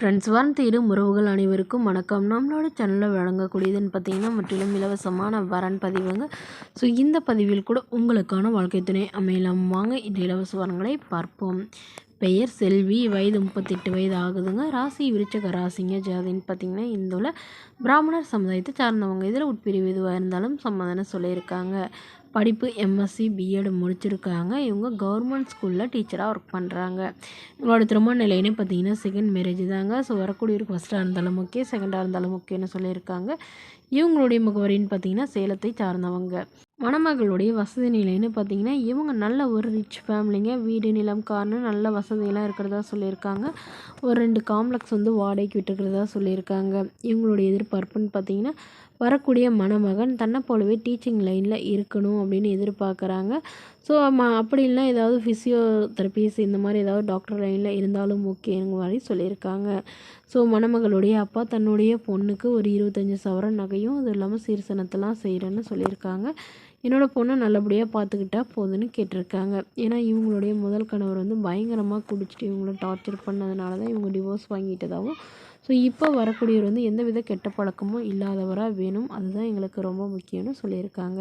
Friends வான் தேடும் உறவுகள் அனைவருக்கும் வணக்கம். நம்மளோட சேனலில் வழங்கக்கூடியதுன்னு பார்த்தீங்கன்னா முற்றிலும் இலவசமான வரன் பதிவுங்க. ஸோ இந்த பதிவில் கூட உங்களுக்கான வாழ்க்கை துணை அமையலாம். வாங்க இந்த இலவச வரன்களை பார்ப்போம். பெயர் செல்வி, வயது 38 வயது ஆகுதுங்க. ராசி விருச்சக ராசிங்க. ஜாதின்னு பார்த்தீங்கன்னா இந்துல பிராமணர் சமுதாயத்தை சார்ந்தவங்க. இதில் உட்பிரிவு எதுவாக இருந்தாலும் சம்மதம்னு சொல்லியிருக்காங்க. படிப்பு எம்எஸ்சி பிஎட் முடிச்சிருக்காங்க. இவங்க கவர்மெண்ட் ஸ்கூலில் டீச்சராக ஒர்க் பண்ணுறாங்க. இவங்களோட திருமண நிலைன்னு பார்த்தீங்கன்னா செகண்ட் மேரேஜ் தாங்க. ஸோ வரக்கூடியவருக்கு ஃபஸ்ட்டாக இருந்தாலும் ஓகே, செகண்டாக இருந்தாலும் ஓகேன்னு சொல்லியிருக்காங்க. இவங்களுடைய முகவரின்னு பார்த்தீங்கன்னா சேலத்தை சார்ந்தவங்க. மணமகளுடைய வசதி நிலைன்னு பார்த்தீங்கன்னா இவங்க நல்ல ஒரு ரிச் ஃபேமிலிங்க. வீடு, நிலம், கார்னு நல்ல வசதியெல்லாம் இருக்கிறதா சொல்லியிருக்காங்க. ஒரு 2 காம்ப்ளெக்ஸ் வாடகைக்கு விட்டுருக்கிறதா சொல்லியிருக்காங்க. இவங்களுடைய எதிர்பார்ப்புன்னு பார்த்தீங்கன்னா வரக்கூடிய மணமகன் தன்னை போலவே டீச்சிங் லைனில் இருக்கணும் அப்படின்னு எதிர்பார்க்குறாங்க. ஸோ அப்படி இல்லைனா ஏதாவது ஃபிசியோதெரபிஸ் இந்த மாதிரி ஏதாவது டாக்டர் லைனில் இருந்தாலும் ஓகேங்க மாதிரி சொல்லியிருக்காங்க. ஸோ மணமகளுடைய அப்பா தன்னுடைய பொண்ணுக்கு ஒரு 25 சவரன் நகையும் அதுவும் இல்லாமல் சீர்சனத்தெல்லாம் செய்கிறேன்னு சொல்லியிருக்காங்க. என்னோடய பொண்ணை நல்லபடியாக பார்த்துக்கிட்டா போதுன்னு கேட்டிருக்காங்க. ஏன்னா இவங்களுடைய முதல் கணவர் பயங்கரமாக குடிச்சிட்டு இவங்கள டார்ச்சர் பண்ணதுனால தான் இவங்க டிவோர்ஸ் வாங்கிட்டதாகவும், ஸோ இப்போ வரக்கூடியவர் எந்தவித கெட்ட பழக்கமும் இல்லாதவராக வேணும், அதுதான் எங்களுக்கு ரொம்ப முக்கியம்னு சொல்லியிருக்காங்க.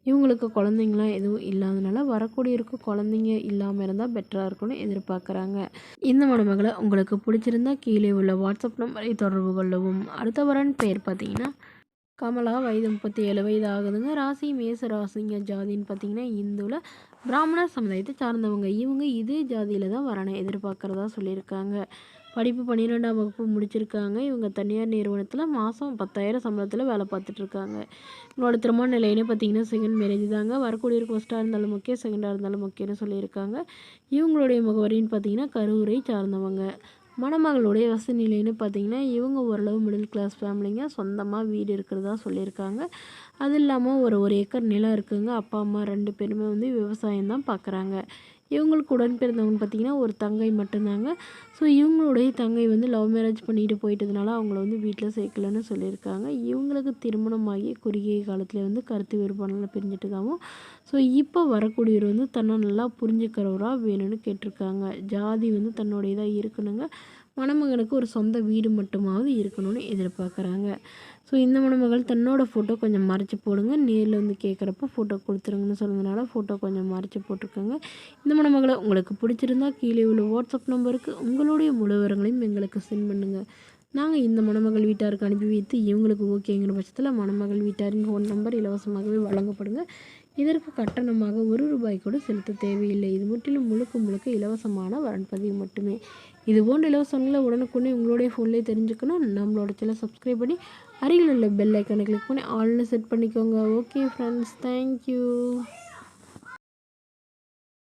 இவங்களுக்கு குழந்தைங்களாம் எதுவும் இல்லாதனால வரக்கூடியவருக்கு குழந்தைங்க இல்லாமல் இருந்தால் பெட்டராக இருக்கும்னு எதிர்பார்க்குறாங்க. இந்த மணமகளை உங்களுக்கு பிடிச்சிருந்தா கீழே உள்ள வாட்ஸ்அப் நம்பரை தொடர்பு கொள்ளவும். அடுத்த வரன் பெயர் பார்த்தீங்கன்னா கமலா, வயது 37 வயது ஆகுதுங்க. ராசி மேச ராசிங்க. ஜாதின்னு பார்த்தீங்கன்னா இந்துல பிராமணர் சமுதாயத்தை சார்ந்தவங்க. இவங்க இதே ஜாதியில் தான் வரனை எதிர்பார்க்குறதா சொல்லியிருக்காங்க. படிப்பு 12ஆம் வகுப்பு முடிச்சிருக்காங்க. இவங்க தனியார் நிறுவனத்தில் மாதம் 10,000 சம்பளத்தில் வேலை பார்த்துட்ருக்காங்க. இவங்களோட திருமண நிலைன்னு பார்த்தீங்கன்னா செகண்ட் மேரேஜ் தாங்க. வரக்கூடியவருக்கு ஃபஸ்ட்டாக இருந்தாலும் ஓகே, செகண்டாக இருந்தாலும் ஓகேன்னு சொல்லியிருக்காங்க. இவங்களுடைய முகவரின்னு பார்த்தீங்கன்னா கரூரை சார்ந்தவங்க. மணமகளுடைய வசதி நிலைன்னு பார்த்தீங்கன்னா இவங்க ஓரளவு மிடில் கிளாஸ் ஃபேமிலிங்க. சொந்தமாக வீடு இருக்கிறதா சொல்லியிருக்காங்க. அது இல்லாமல் ஒரு ஏக்கர் நிலம் இருக்குங்க. அப்பா அம்மா 2 பேருமே விவசாயம் தான் பார்க்குறாங்க. இவங்களுக்கு உடன் பிறந்தவங்கன்னு பார்த்தீங்கன்னா ஒரு தங்கை மட்டும்தாங்க. ஸோ இவங்களுடைய தங்கை லவ் மேரேஜ் பண்ணிட்டு போயிட்டதுனால அவங்கள வீட்டில் சேர்க்கலன்னு சொல்லியிருக்காங்க. இவங்களுக்கு திருமணமாகி குறுகிய காலத்தில் கருத்து வேறுபாடுல பிரிஞ்சிட்டதாகவும், ஸோ இப்போ வரக்கூடியவர் தன்னை நல்லா புரிஞ்சுக்கிறவராக வேணும்னு கேட்டிருக்காங்க. ஜாதி தன்னுடையதாக இருக்கணுங்க. மணமகனுக்கு ஒரு சொந்த வீடு மட்டுமாவது இருக்கணும்னு எதிர்பார்க்குறாங்க. ஸோ இந்த மணமகள் தன்னோட ஃபோட்டோ கொஞ்சம் மறைச்சி போடுங்க, நேரில் கேட்குறப்ப ஃபோட்டோ கொடுத்துருங்கன்னு சொன்னதுனால ஃபோட்டோ கொஞ்சம் மறைச்சி போட்டிருக்காங்க. இந்த மணமகளை உங்களுக்கு பிடிச்சிருந்தா கீழே உள்ள வாட்ஸ்அப் நம்பருக்கு உங்களுடைய முழு விவரங்களையும் எங்களுக்கு சென்ட் பண்ணுங்கள். நாங்கள் இந்த மணமகள் வீட்டாருக்கு அனுப்பி வைத்து இவங்களுக்கு ஓகேங்கிற பட்சத்தில் மணமகள் வீட்டாரின் ஃபோன் நம்பர் இலவசமாகவே வழங்கப்படுங்க. இதற்கு கட்டணமாக ₹1 கூட செலுத்த தேவையில்லை. இது முற்றிலும் முழுக்க இலவசமான வரன் பதிவு மட்டுமே. இது போன்ற இலவசங்களை உடனுக்குடனே உங்களுடைய ஃபோன்லேயே தெரிஞ்சுக்கணும். நம்மளோட சேனலை சப்ஸ்கிரைப் பண்ணி அருகில் உள்ள பெல் ஐக்கானை கிளிக் பண்ணி ஆல்னு செட் பண்ணிக்கோங்க. Okay friends, thank you.